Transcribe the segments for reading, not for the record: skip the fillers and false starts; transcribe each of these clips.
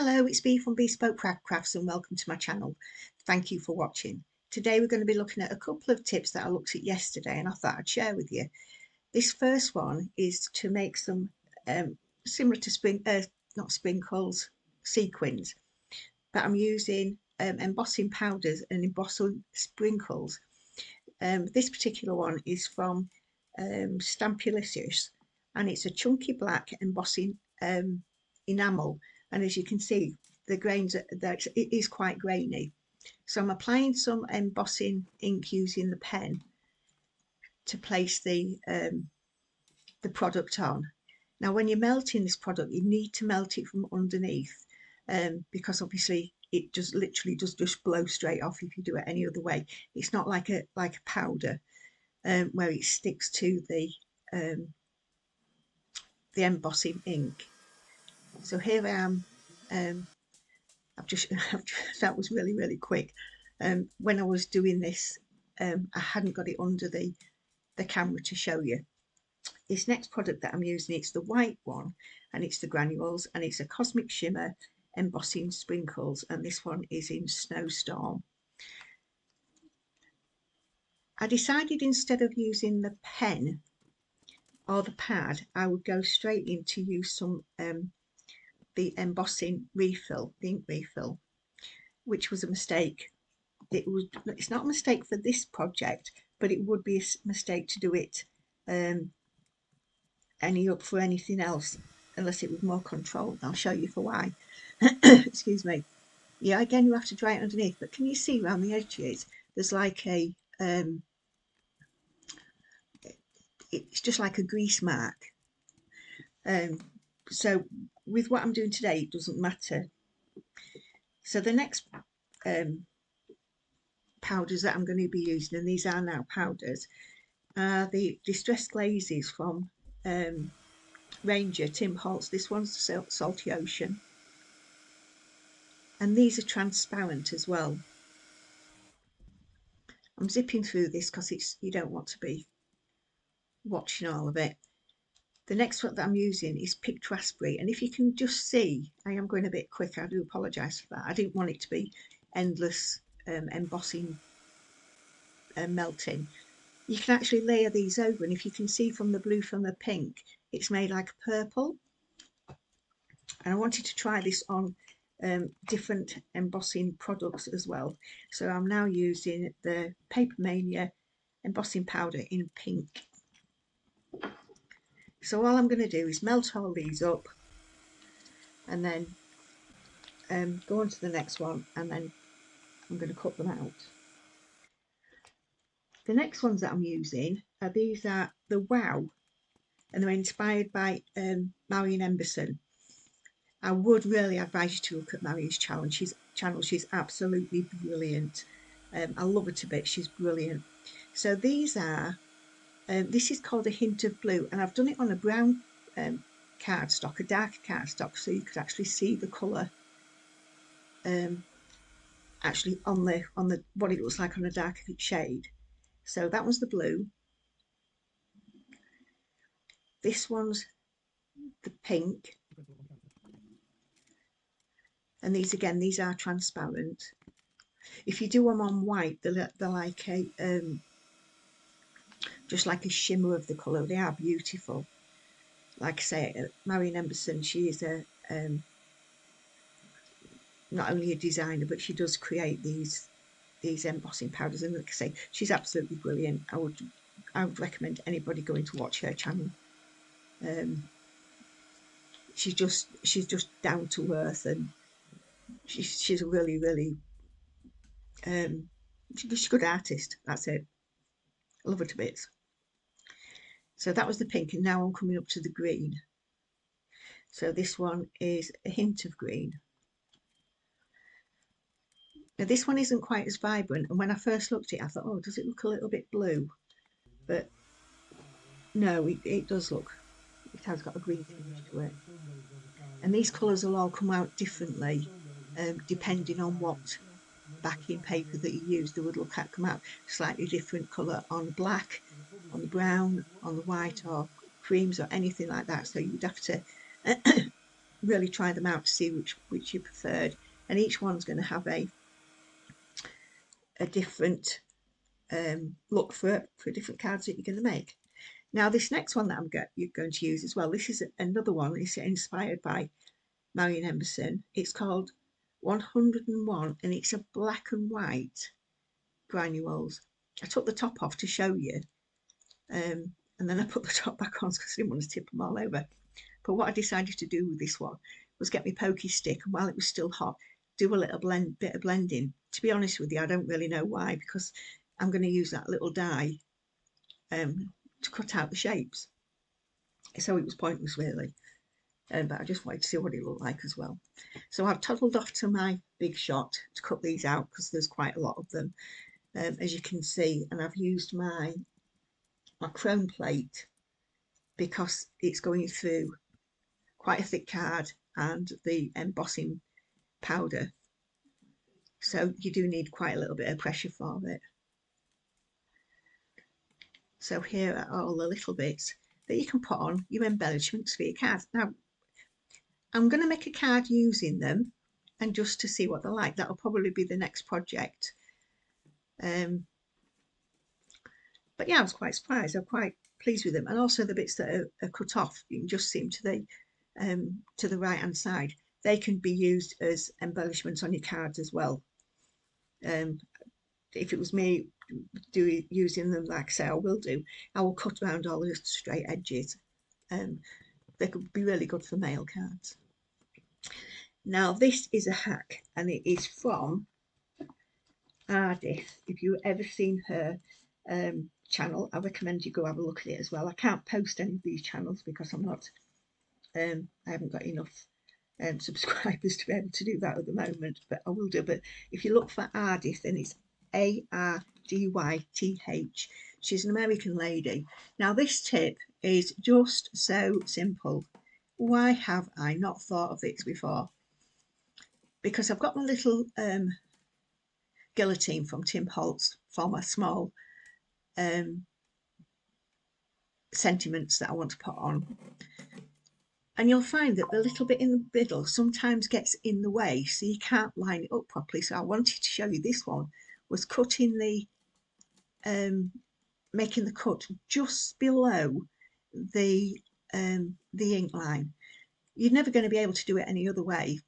Hello, it's Bee from Bespoke Crafts and welcome to my channel. Thank you for watching. Today we're going to be looking at a couple of tips that I looked at yesterday and I thought I'd share with you. This first one is to make some similar to not sprinkles, sequins, but I'm using embossing powders and embossing sprinkles. This particular one is from Stampulicious and it's a chunky black embossing enamel, and as you can see the grains that it is quite grainy, so I'm applying some embossing ink using the pen to place the product on. Now when you're melting this product you need to melt it from underneath, because obviously it just literally does just blow straight off if you do it any other way. It's not like a powder where it sticks to the embossing ink. So here I am. I've just that was really quick. When I was doing this, I hadn't got it under the camera to show you. This next product that I'm using, it's the white one, and it's the granules, and it's a Cosmic Shimmer embossing sprinkles, and this one is in Snowstorm. I decided instead of using the pen or the pad, I would go straight in to use some the embossing refill, the ink refill, which was a mistake. It's not a mistake for this project, but it would be a mistake to do it for anything else unless it was more controlled. I'll show you for why. Excuse me. Yeah, again you have to dry it underneath, but can you see around the edges there's like a it's just like a grease mark. So with what I'm doing today it doesn't matter. So the next powders that I'm going to be using, and these are now powders, are the Distressed Glazes from Ranger Tim Holtz. This one's Salty Ocean, and these are transparent as well. I'm zipping through this because you don't want to be watching all of it. The next one that I'm using is Picked Raspberry, and if you can just see, I am going a bit quick, I do apologise for that. I didn't want it to be endless embossing and melting. You can actually layer these over, and if you can see from the blue from the pink, it's made like a purple. And I wanted to try this on different embossing products as well. So I'm now using the Paper Mania embossing powder in pink. So all I'm going to do is melt all these up and then go on to the next one, and then I'm going to cut them out. The next ones that I'm using are these are the Wow, and they're inspired by Marion Emberson. I would really advise you to look at Marion's channel. She's absolutely brilliant. I love her to bits. She's brilliant. So these are, this is called A Hint of Blue, and I've done it on a brown cardstock, a dark cardstock, so you could actually see the colour actually on the what it looks like on a darker shade. So that was the blue. This one's the pink. And these again, these are transparent. If you do them on white, they're like a just like a shimmer of the colour. They are beautiful. Like I say, Marion Emberson, she is a not only a designer, but she does create these embossing powders, and like I say, she's absolutely brilliant. I would recommend anybody going to watch her channel. She's just down to earth, and she's a really she's a good artist. That's it. I love her to bits. So that was the pink, and now I'm coming up to the green. So this one is A Hint of Green. Now this one isn't quite as vibrant, and when I first looked at it I thought, oh, does it look a little bit blue? But no, it does look, it has got a green tinge to it. And these colours will all come out differently depending on what backing paper that you use. They would come out slightly different colour on black, on the brown, on the white, or creams, or anything like that. So you'd have to really try them out to see which you preferred, and each one's going to have a different look for different cards that you're going to make. Now this next one that you're going to use as well, this is another one. It's inspired by Marion Emerson. It's called 101 and it's a black and white granules. I took the top off to show you, and then I put the top back on because I didn't want to tip them all over. But what I decided to do with this one was get my pokey stick, and while it was still hot, do a little bit of blending. To be honest with you, I don't really know why, because I'm going to use that little die to cut out the shapes. So it was pointless really, but I just wanted to see what it looked like as well. So I've toddled off to my big shot to cut these out because there's quite a lot of them, as you can see, and I've used my chrome plate because it's going through quite a thick card and the embossing powder, so you do need quite a little bit of pressure for it. So here are all the little bits that you can put on your embellishments for your cards. Now I'm going to make a card using them, and just to see what they're like. That'll probably be the next project. But yeah, I was quite surprised. I'm quite pleased with them, and also the bits that are cut off, you can just see them to the right hand side. They can be used as embellishments on your cards as well. If it was me using them, like I say, I will cut around all the straight edges. They could be really good for mail cards. Now this is a hack, and it is from Ardith. If you've ever seen her channel, I recommend you go have a look at it as well. I can't post any of these channels because I'm not I haven't got enough subscribers to be able to do that at the moment, but I will do. But if you look for Ardith, then it's Ardyth. She's an American lady. Now this tip is just so simple. Why have I not thought of this before? Because I've got my little guillotine from Tim Holtz for my small sentiments that I want to put on, and you'll find that the little bit in the middle sometimes gets in the way, so you can't line it up properly. So I wanted to show you this one was cutting the making the cut just below the ink line. You're never going to be able to do it any other way,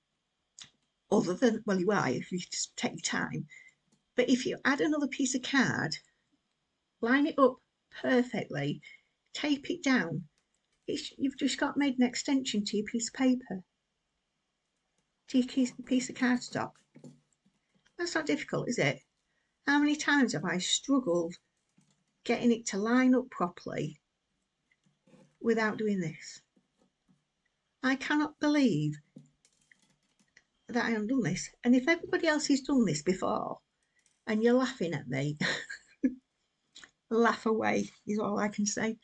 other than, well, you are if you just take your time. But if you add another piece of card, line it up perfectly, tape it down, you've just got made an extension to your piece of paper, to your piece of cardstock. That's not difficult, is it? How many times have I struggled getting it to line up properly without doing this? I cannot believe that I haven't done this. And if everybody else has done this before and you're laughing at me, laugh away is all I can say,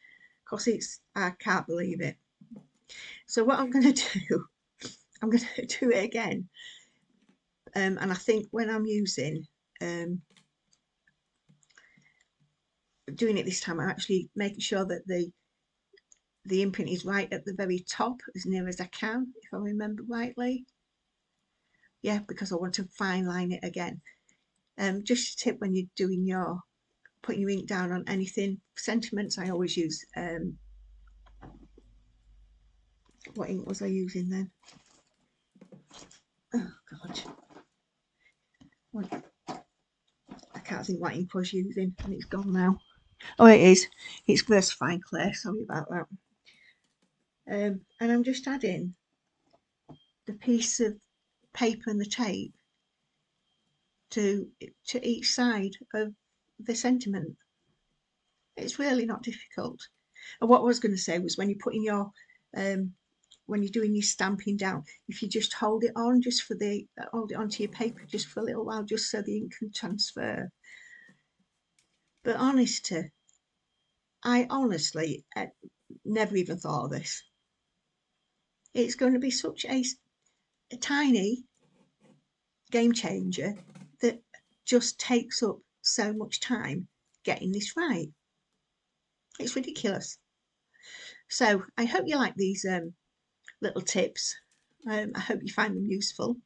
because I can't believe it. So what I'm going to do, I'm going to do it again, and I think when I'm using doing it this time, I'm actually making sure that the imprint is right at the very top, as near as I can, if I remember rightly. Yeah, because I want to fine line it again. Just a tip when you're doing putting your ink down on anything, sentiments, I always use what ink was I using then? Oh god, I can't think what ink I was using, and it's gone now. Oh, it is. It's VersaFine Clay. Sorry about that. And I'm just adding the piece of paper and the tape to each side of the sentiment. It's really not difficult. And what I was going to say was, when you're putting your when you're doing your stamping down, if you just hold it on hold it onto your paper just for a little while, just so the ink can transfer. But I honestly never even thought of this. It's going to be such a tiny game changer that just takes up so much time getting this right. It's ridiculous. So I hope you like these little tips I hope you find them useful.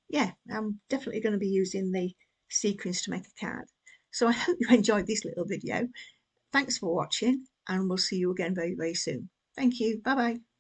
Yeah, I'm definitely going to be using the sequins to make a card. So I hope you enjoyed this little video. Thanks for watching, and we'll see you again very, very soon. Thank you. Bye bye.